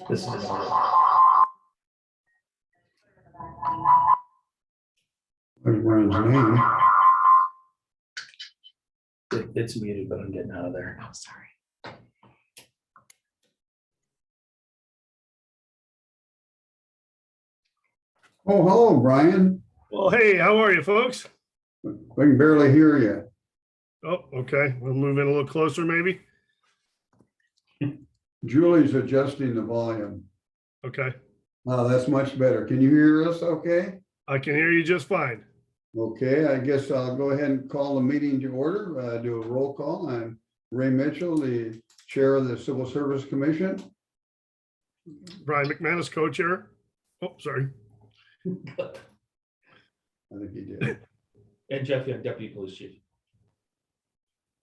This is There's Brian's name. it's muted, but I'm getting out of there. Oh, sorry. Oh, hello, Brian. Well, hey, how are you, folks? I can barely hear you. Oh, okay. We'll move in a little closer, maybe. Julie's adjusting the volume. Okay. Oh, that's much better. Can you hear us okay? I can hear you just fine. Okay, I guess I'll go ahead and call the meeting to order, do a roll call. I'm Ray Mitchell, the Chair of the Civil Service Commission. Brian McManus, co-chair. Oh, sorry. I think he did. And Jeff Young, Deputy Police Chief.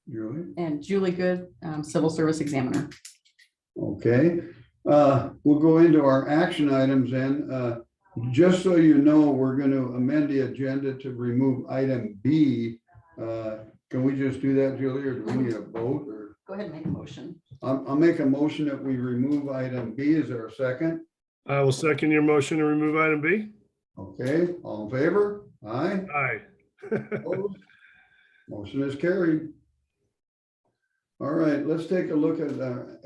Julie? And Julie Good, Civil Service Examiner. Okay, we'll go into our action items then. Just so you know, we're going to amend the agenda to remove item B. Can we just do that, Julie, or do we need a vote? Or Go ahead and make a motion. I'll make a motion that we remove item B. Is there a second? I will second your motion to remove item B. Okay, all in favor? Aye. Aye. Opposed? Motion is carried. All right, let's take a look at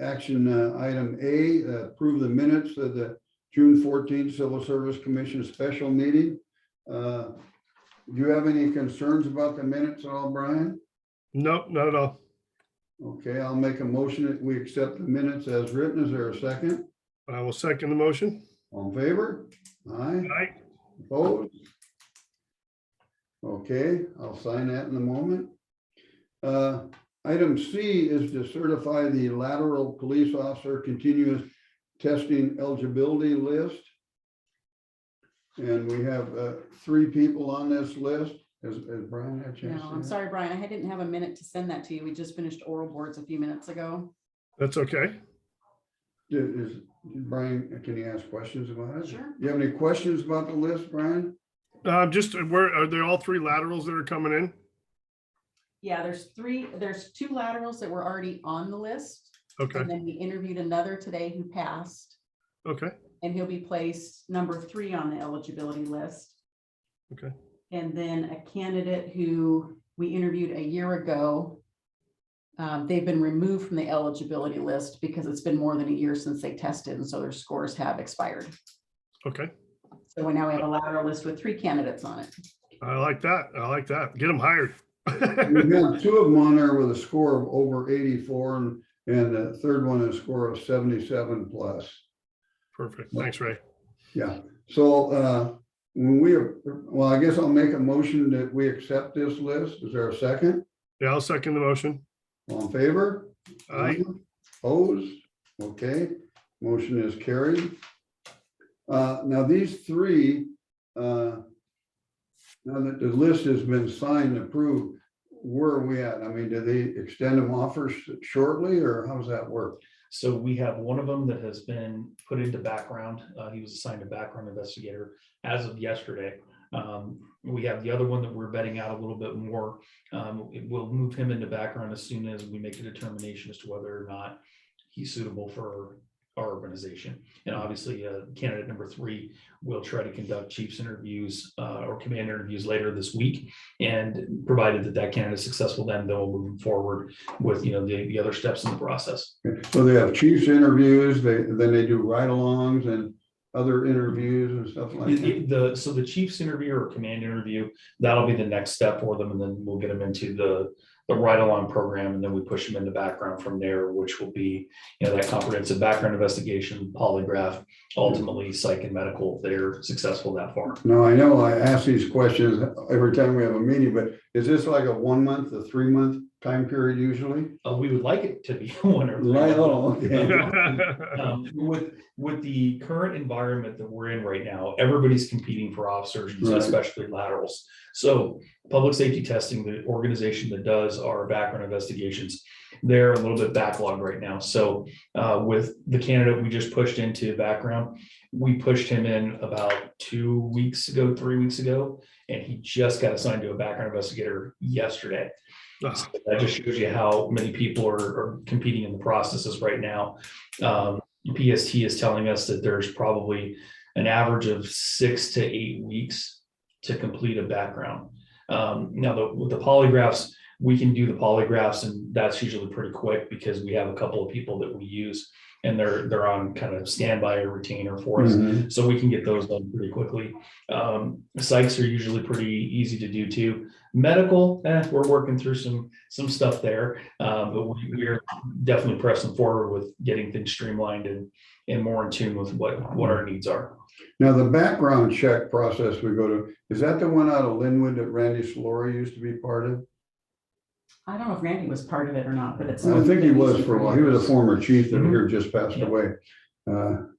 action item A, approve the minutes of the June 14th Civil Service Commission special meeting. Do you have any concerns about the minutes at all, Brian? Nope, not at all. Okay, I'll make a motion that we accept the minutes as written. Is there a second? I will second the motion. All in favor? Aye. Aye. Opposed? Okay, I'll sign that in a moment. Item C is to certify the lateral police officer continuous testing eligibility list. And we have 3 people on this list. Has Brian had a chance? No, to I'm see sorry, Brian. I didn't have a minute to send that to you. We just finished oral boards a few minutes ago. That's okay. that? Brian, can you ask questions about it? Sure. You have any questions about the list, Brian? Just where are there all 3 laterals that are coming in? Yeah, there's 2 laterals that were already on the list. Okay. And then we interviewed another today who passed, Okay. and he'll be placed number 3 on the eligibility list. Okay. And then a candidate who we interviewed a year ago, they've been removed from the eligibility list because it's been more than a year since they tested, and so their scores have expired. Okay. So we now have a lateral list with 3 candidates on it. I like that. I like that. Get them hired. We have 2 of them on there with a score of over 84 and the third one is a score of 77 plus. Perfect. Thanks, Ray. Yeah, so well, I guess I'll make a motion that we accept this list. Is there a second? Yeah, I'll second the motion. All in favor? Aye. Opposed? Okay, motion is carried. Now these 3, now that the list has been signed and approved, where are we at? I mean, do they extend them offers shortly or how does that work? So we have one of them that has been put into background. He was assigned a background investigator as of yesterday. We have the other one that we're vetting out a little bit more. We'll move him into background as soon as we make a determination as to whether or not he's suitable for our organization. And obviously, candidate number 3 will try to conduct chief's interviews or command interviews later this week. And provided that that candidate is successful, then they'll move forward with the other steps in the process. So they have chiefs interviews, then they do ride-alongs and other interviews and stuff like that. So the chief's interview or command interview, that'll be the next step for them, and then we'll get them into the ride-along program, and then we push them into background from there, which will be that comprehensive background investigation, polygraph, ultimately psych and medical if they're successful that far. Now, I know I ask these questions every time we have a meeting, but is this like a 1 month, a 3 month time period usually? We would like it to be 1 or 3. Right, oh, okay. With the current environment that we're in right now, everybody's competing for officers, Right. especially laterals. So public safety testing, the organization that does our background investigations, they're a little bit backlogged right now. So with the candidate we just pushed into background, we pushed him in about 2 weeks ago, 3 weeks ago, and he just got assigned to a background investigator yesterday. So that just shows you how many people are competing in the processes right now. PST is telling us that there's probably an average of 6 to 8 weeks to complete a background. Now, with the polygraphs, we can do the polygraphs, and that's usually pretty quick because we have a couple of people that we use, and they're on kind of standby or retainer for us. Mhm. So we can get those done pretty quickly. Psychs are usually pretty easy to do too. Medical, we're working through some stuff there, but we're definitely pressing forward with getting things streamlined and more in tune with what our needs are. Now, the background check process we go to, is that the one out of Linwood that Randy Solari used to be part of? I don't know if Randy was part of it or not, but it's. I think he was for a while. He was a former chief that Mhm. here just passed Yeah. away.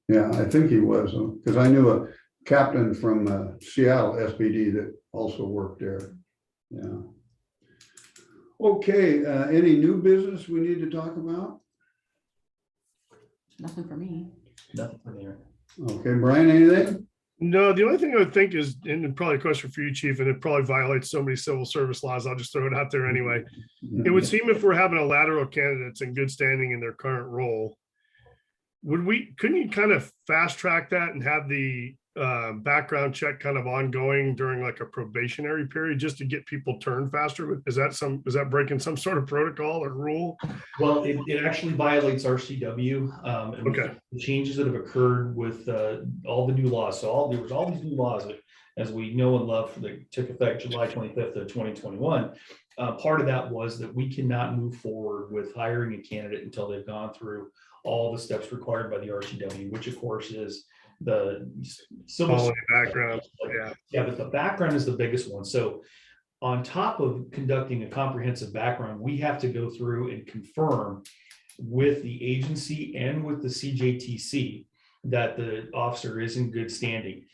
Yeah, I think he was, because I knew a captain from Seattle SBD that also worked there. Yeah. Okay, any new business we need to talk about? Nothing for me. Nothing from there. Okay, Brian, anything? No, the only thing I would think is, and probably a question for you, Chief, and it probably violates so many civil service laws, I'll just throw it out there anyway. It would seem if we're having a lateral candidates in good standing in their current role, couldn't you kind of fast track that and have the background check kind of ongoing during like a probationary period just to get people turned faster? Is that breaking some sort of protocol or rule? Well, it actually violates RCW. And Okay. the changes that have occurred with all the new laws. So there was all these new laws that, as we know and love, that took effect July 25th of 2021. Part of that was that we cannot move forward with hiring a candidate until they've gone through all the steps required by the RCW, which of course is the civil. Following background, yeah. Yeah, but the background is the biggest one. So on top of conducting a comprehensive background, we have to go through and confirm with the agency and with the CJTC that the officer is in good standing.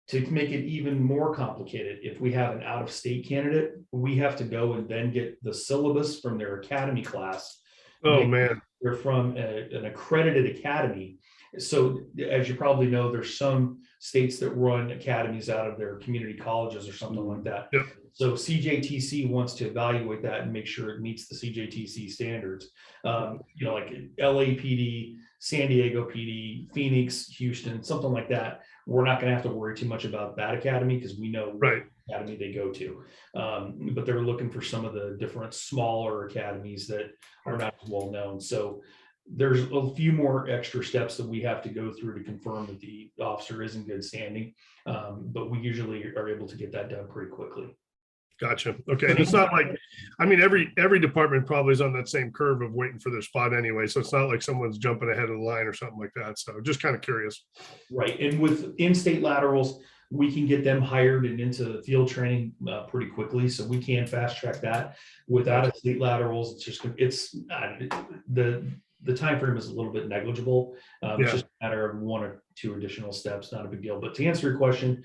To make it even more complicated, if we have an out-of-state candidate, we have to go and then get the syllabus from their academy class. Oh, man. They're from an accredited academy. So as you probably know, there's some states that run academies out of their community colleges or something like that. Yep. So CJTC wants to evaluate that and make sure it meets the CJTC standards. Like LAPD, San Diego PD, Phoenix, Houston, something like that. We're not going to have to worry too much about that academy because we know Right. what academy they go to. But they're looking for some of the different smaller academies that are not as well known. So there's a few more extra steps that we have to go through to confirm that the officer is in good standing. But we usually are able to get that done pretty quickly. Gotcha. Okay. And it's not like, I mean, every department probably is on that same curve of waiting for their spot anyway. So it's not like someone's jumping ahead of the line or something like that. So just kind of curious. Right. And with in-state laterals, we can get them hired and into field training pretty quickly. So we can fast track that. Without state laterals, the time frame is a little bit negligible. It's just a matter of 1 or 2 additional steps, not a big deal. But to answer your question,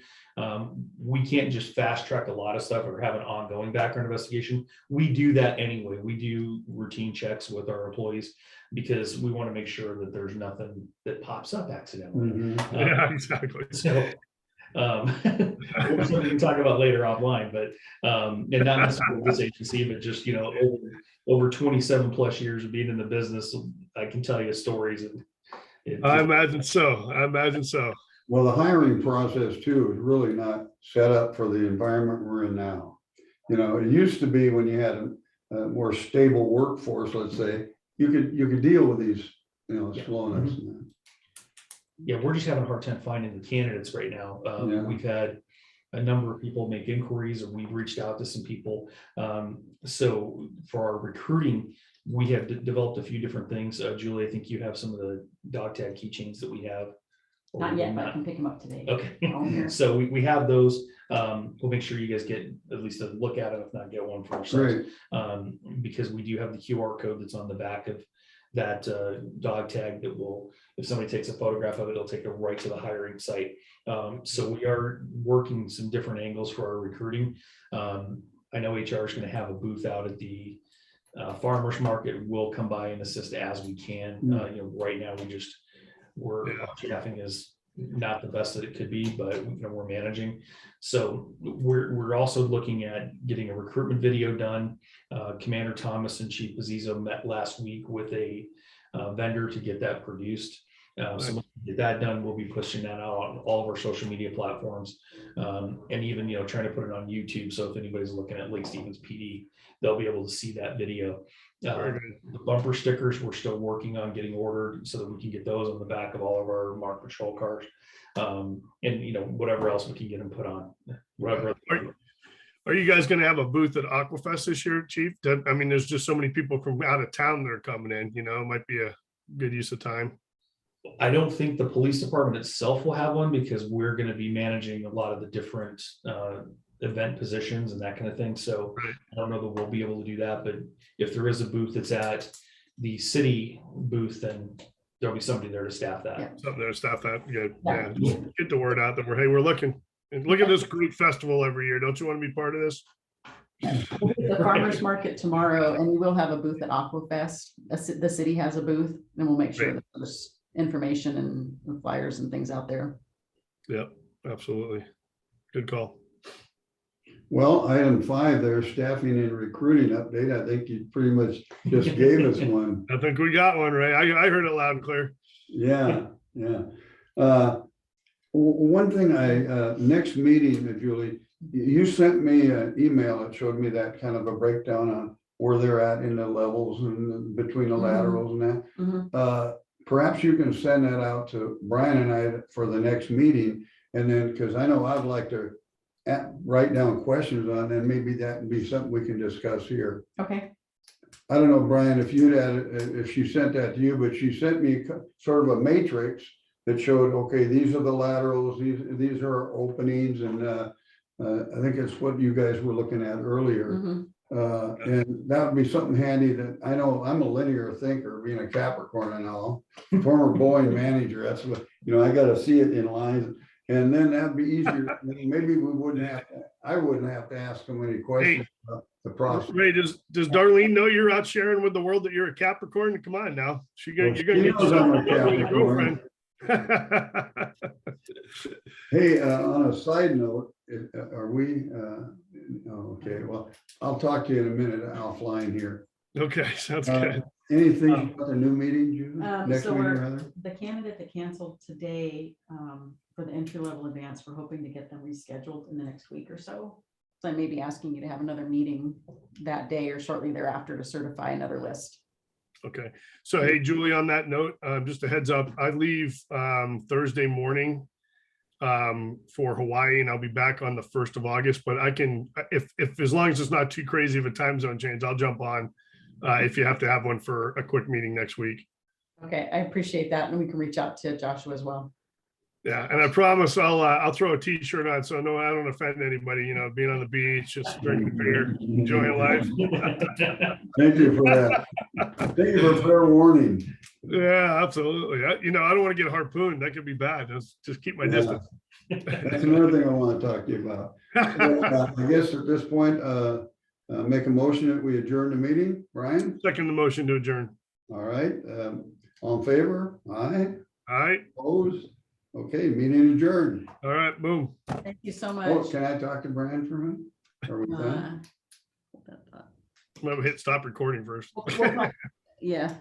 we can't just fast track a lot of stuff or have an ongoing background investigation. We do that anyway. We do routine checks with our employees because we want to make sure that there's nothing that pops up accidentally. Mhm. Yeah, exactly. So something we can talk about later offline, but and not necessarily this agency, but just over 27 plus years of being in the business, I can tell you stories. And I imagine so. Well, the hiring process too is really not set up for the environment we're in now. It used to be when you had a more stable workforce, let's say, you could deal with these, slowness. Yeah, we're just having a hard time finding the candidates right now. Yeah. We've had a number of people make inquiries, and we've reached out to some people. So for our recruiting, we have developed a few different things. Julie, I think you have some of the dog tag keychains that we have. Not yet, but I can pick them up today. Okay, Oh, here. so we have those. We'll make sure you guys get at least a look at it, if not get one for yourselves. Great. Because we do have the QR code that's on the back of that dog tag that will, if somebody takes a photograph of it, it'll take it right to the hiring site. So we are working some different angles for our recruiting. I know HR is going to have a booth out at the farmers market. We'll come by and assist as we can. Right now our staffing is not the best that it could be, but we're managing. So we're also looking at getting a recruitment video done. Commander Thomas and Chief Azizo met last week with a vendor to get that produced. So once we get that done, we'll be pushing that out on all of our social media platforms. And even, trying to put it on YouTube. So if anybody's looking at Lake Stevens PD, they'll be able to see that video. Very good. The bumper stickers, we're still working on getting ordered so that we can get those on the back of all of our marked patrol cars. And whatever else we can get them put on. Are you guys gonna have a booth at Aquafest this year, Chief? I mean, there's just so many people from out of town that are coming in, it might be a good use of time. I don't think the police department itself will have one because we're going to be managing a lot of the different event positions and that kind of thing. So Right. I don't know that we'll be able to do that, but if there is a booth that's at the city booth, then there'll be somebody there to staff that. Yeah. Something there, staff that, good. Yeah. Yeah, just get the word out that we're looking. And look at this great festival every year. Don't you want to be part of this? We'll be at the farmer's market tomorrow, and we will have a booth at Aquafest. The city has a booth, and we'll make sure Great. that there's information and flyers and things out there. Yep, absolutely. Good call. Well, item 5 there, staffing and recruiting update. I think you pretty much just gave us one. I think we got one, Ray. I heard it loud and clear. Yeah. One thing next meeting, Julie, you sent me an email that showed me that kind of a breakdown on where they're at in the levels and between the laterals and that. Mhm. Perhaps you can send that out to Brian and I for the next meeting. And then, because I know I'd like to write down questions on, and maybe that would be something we can discuss here. Okay, I don't know, Brian, if she sent that to you, but she sent me sort of a matrix that showed, okay, these are the laterals, these are openings, and I think it's what you guys were looking at earlier. Mhm. And that would be something handy that, I know I'm a linear thinker, being a Capricorn and all, former Boeing manager, that's what, I gotta see it in lines. And then that'd be easier. Maybe I wouldn't have to ask them any questions about the process. Ray, does Darlene know you're out sharing with the world that you're a Capricorn? Come on now. You're gonna She get knows I'm a yourself a Capricorn. girlfriend. Hey, on a side note, are we, okay, well, I'll talk to you in a minute offline here. Okay, sounds good. Anything about the new meeting, Julie? Next so meeting, we're- rather? The candidate that canceled today for the entry-level advance, we're hoping to get them rescheduled in the next week or so. So I may be asking you to have another meeting that day or shortly thereafter to certify another list. Okay, so hey, Julie, on that note, just a heads up, I leave Thursday morning for Hawaii, and I'll be back on the 1st of August, but I can, if as long as it's not too crazy of a time zone change, I'll jump on if you have to have one for a quick meeting next week. Okay, I appreciate that, and we can reach out to Joshua as well. Yeah, and I promise I'll throw a t-shirt on, so no, I don't offend anybody, being on the beach, just drinking beer, enjoying life. Thank you for that. Thank you for fair warning. Yeah, absolutely. I don't want to get harpooned. That could be bad. Just keep my Yeah. distance. That's another thing I want to talk to you about. So, I guess at this point, make a motion that we adjourn the meeting. Brian? Second the motion to adjourn. All right, all in favor? Aye, All right, opposed? Okay, meeting adjourned. all right, boom. Thank you so Oh, much. can I talk to Brian for a minute? Are we done? Hold that thought. I'm gonna hit stop recording first. We'll talk- Yeah,